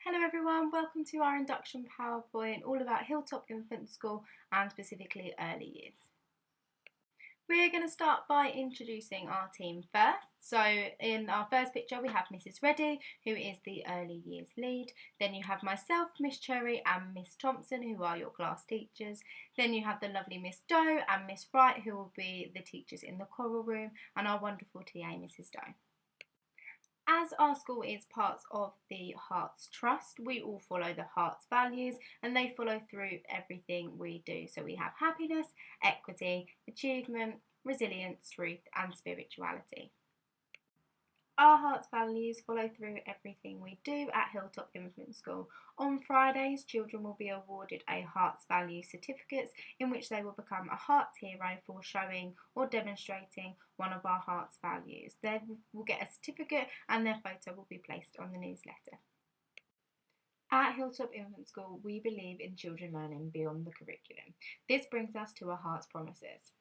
Hello everyone, welcome to our induction PowerPoint all about Hilltop Infant School and specifically early years. We're going to start by introducing our team first. So in our first picture we have Mrs. Reddy, who is the early years lead. Then you have myself, Miss Cherry and Miss Thompson, who are your class teachers. Then you have the lovely Miss Doe and Miss Wright, who will be the teachers in the choral room, and our wonderful TA, Mrs. Doe. As our school is part of the Hearts Trust, we all follow the Hearts values and they follow through everything we do. So we have happiness, equity, achievement, resilience, truth and spirituality. Our Hearts values follow through everything we do at Hilltop Infant School. On Fridays, children will be awarded a Hearts Value certificate in which they will become a Hearts hero for showing or demonstrating one of our Hearts values. They will get a certificate and their photo will be placed on the newsletter. At Hilltop Infant School, we believe in children learning beyond the curriculum. This brings us to our Hearts promises.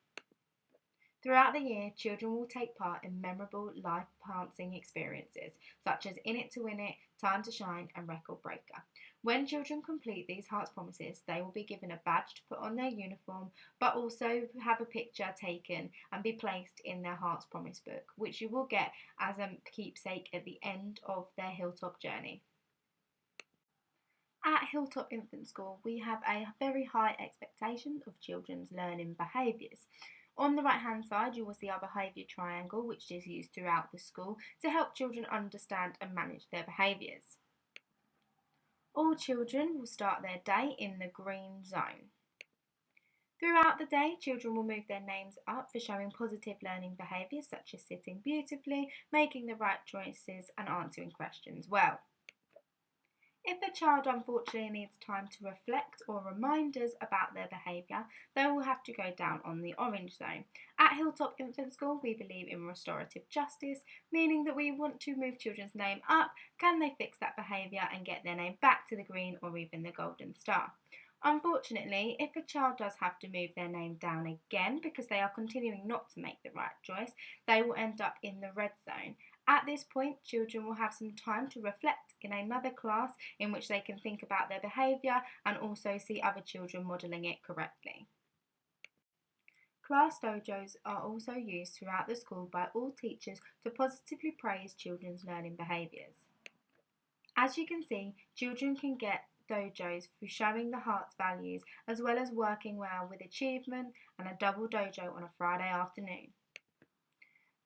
Throughout the year, children will take part in memorable, life-enhancing experiences, such as In It to Win It, Time to Shine and Record Breaker. When children complete these Hearts promises, they will be given a badge to put on their uniform, but also have a picture taken and be placed in their Hearts promise book, which you will get as a keepsake at the end of their Hilltop journey. At Hilltop Infant School, we have a very high expectation of children's learning behaviours. On the right hand side you will see our behaviour triangle, which is used throughout the school to help children understand and manage their behaviours. All children will start their day in the green zone. Throughout the day, children will move their names up for showing positive learning behaviours such as sitting beautifully, making the right choices and answering questions well. If a child unfortunately needs time to reflect or reminders about their behaviour, they will have to go down on the orange zone. At Hilltop Infant School, we believe in restorative justice, meaning that we want to move children's name up. Can they fix that behaviour and get their name back to the green or even the golden star? Unfortunately, if a child does have to move their name down again because they are continuing not to make the right choice, they will end up in the red zone. At this point, children will have some time to reflect in another class in which they can think about their behaviour and also see other children modelling it correctly. Class dojos are also used throughout the school by all teachers to positively praise children's learning behaviours. As you can see, children can get dojos through showing the Hearts values as well as working well with achievement and a double dojo on a Friday afternoon.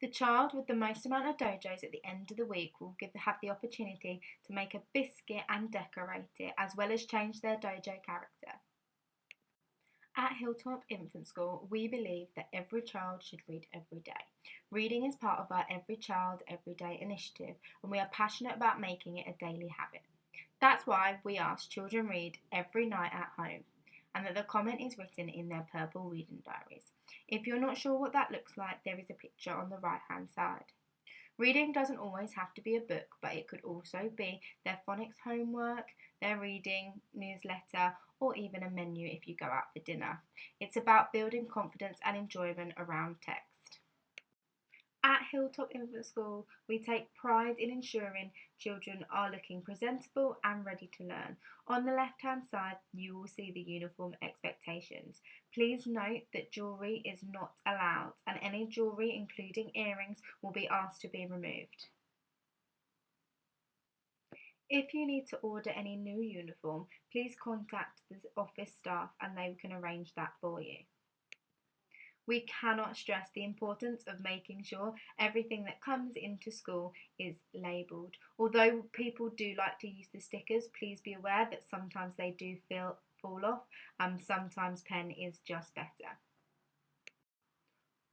The child with the most amount of dojos at the end of the week will have the opportunity to make a biscuit and decorate it, as well as change their dojo character. At Hilltop Infant School, we believe that every child should read every day. Reading is part of our Every Child, Every Day initiative, and we are passionate about making it a daily habit. That's why we ask children read every night at home, and that the comment is written in their purple reading diaries. If you're not sure what that looks like, there is a picture on the right hand side. Reading doesn't always have to be a book, but it could also be their phonics homework, their reading newsletter, or even a menu if you go out for dinner. It's about building confidence and enjoyment around text. At Hilltop Infant School, we take pride in ensuring children are looking presentable and ready to learn. On the left hand side, you will see the uniform expectations. Please note that jewellery is not allowed and any jewellery, including earrings, will be asked to be removed. If you need to order any new uniform, please contact the office staff and they can arrange that for you. We cannot stress the importance of making sure everything that comes into school is labelled. Although people do like to use the stickers, please be aware that sometimes they do fall off and sometimes pen is just better.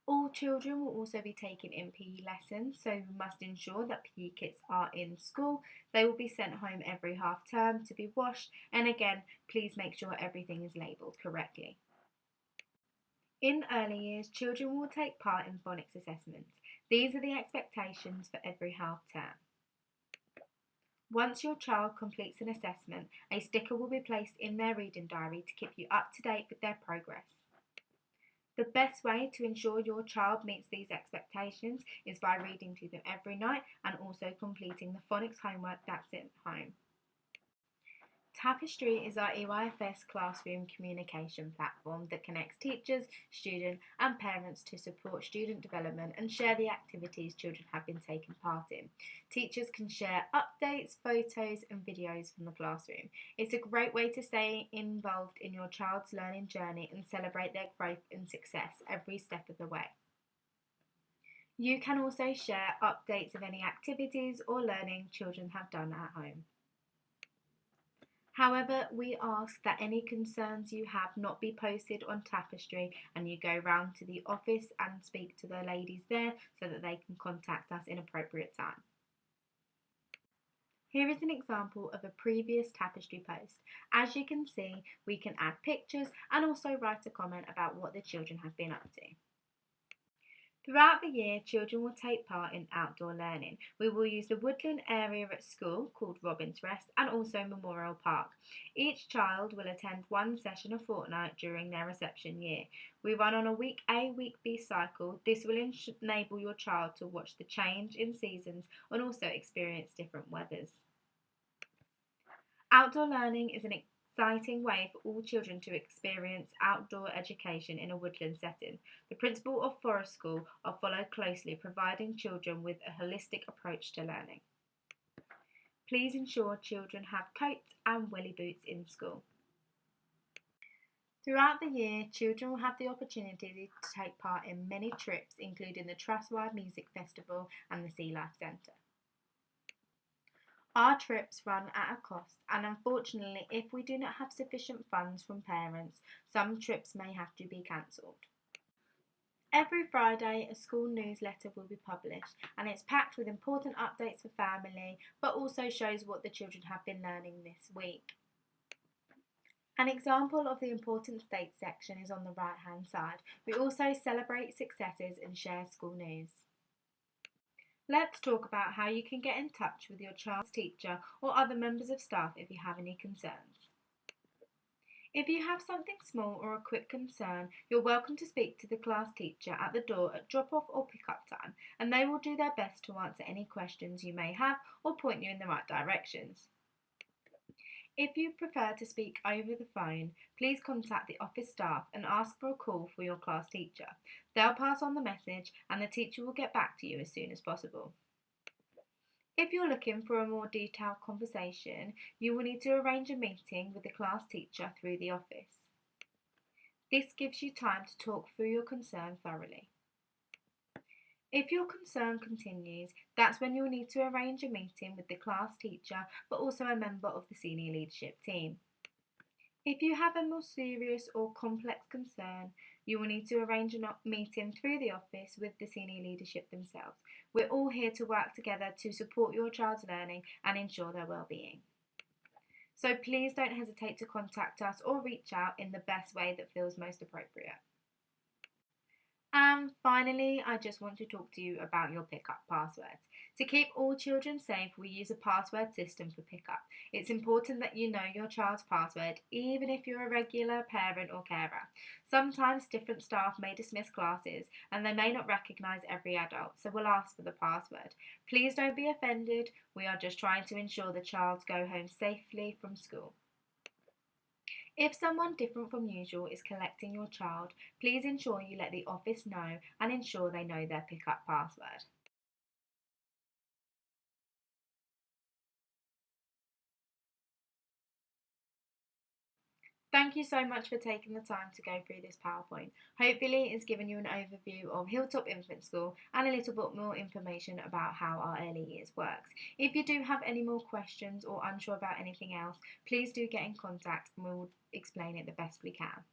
All children will also be taking in PE lessons, so we must ensure that PE kits are in school. They will be sent home every half term to be washed, and again, please make sure everything is labelled correctly. In early years, children will take part in phonics assessments. These are the expectations for every half term. Once your child completes an assessment, a sticker will be placed in their reading diary to keep you up to date with their progress. The best way to ensure your child meets these expectations is by reading to them every night and also completing the phonics homework that's at home. Tapestry is our EYFS classroom communication platform that connects teachers, students and parents to support student development and share the activities children have been taking part in. Teachers can share updates, photos and videos from the classroom. It's a great way to stay involved in your child's learning journey and celebrate their growth and success every step of the way. You can also share updates of any activities or learning children have done at home. However, we ask that any concerns you have not be posted on Tapestry and you go round to the office and speak to the ladies there so that they can contact us in appropriate time. Here is an example of a previous Tapestry post. As you can see, we can add pictures and also write a comment about what the children have been up to. Throughout the year, children will take part in outdoor learning. We will use the woodland area at school called Robin's Rest and also Memorial Park. Each child will attend one session a fortnight during their reception year. We run on a week A, week B cycle. This will enable your child to watch the change in seasons and also experience different weathers. Outdoor learning is an exciting way for all children to experience outdoor education in a woodland setting. The principal of Forest School are followed closely, providing children with a holistic approach to learning. Please ensure children have coats and welly boots in school. Throughout the year, children will have the opportunity to take part in many trips, including the Trustwide Music Festival and the Sea Life Centre. Our trips run at a cost, and unfortunately, if we do not have sufficient funds from parents, some trips may have to be cancelled. Every Friday, a school newsletter will be published, and it's packed with important updates for family, but also shows what the children have been learning this week. An example of the important dates section is on the right-hand side. We also celebrate successes and share school news. Let's talk about how you can get in touch with your child's teacher or other members of staff if you have any concerns. If you have something small or a quick concern, you're welcome to speak to the class teacher at the door at drop-off or pick-up time, and they will do their best to answer any questions you may have or point you in the right directions. If you prefer to speak over the phone, please contact the office staff and ask for a call for your class teacher. They'll pass on the message and the teacher will get back to you as soon as possible. If you're looking for a more detailed conversation, you will need to arrange a meeting with the class teacher through the office. This gives you time to talk through your concern thoroughly. If your concern continues, that's when you'll need to arrange a meeting with the class teacher, but also a member of the senior leadership team. If you have a more serious or complex concern, you will need to arrange a meeting through the office with the senior leadership themselves. We're all here to work together to support your child's learning and ensure their well-being. So please don't hesitate to contact us or reach out in the best way that feels most appropriate. And finally, I just want to talk to you about your pickup passwords. To keep all children safe, we use a password system for pickup. It's important that you know your child's password, even if you're a regular parent or carer. Sometimes different staff may dismiss classes and they may not recognise every adult, so we'll ask for the password. Please don't be offended. We are just trying to ensure the child go home safely from school. If someone different from usual is collecting your child, please ensure you let the office know and ensure they know their pickup password. Thank you so much for taking the time to go through this PowerPoint. Hopefully it's given you an overview of Hilltop Infant School and a little bit more information about how our early years works. If you do have any more questions or unsure about anything else, please do get in contact and we will explain it the best we can.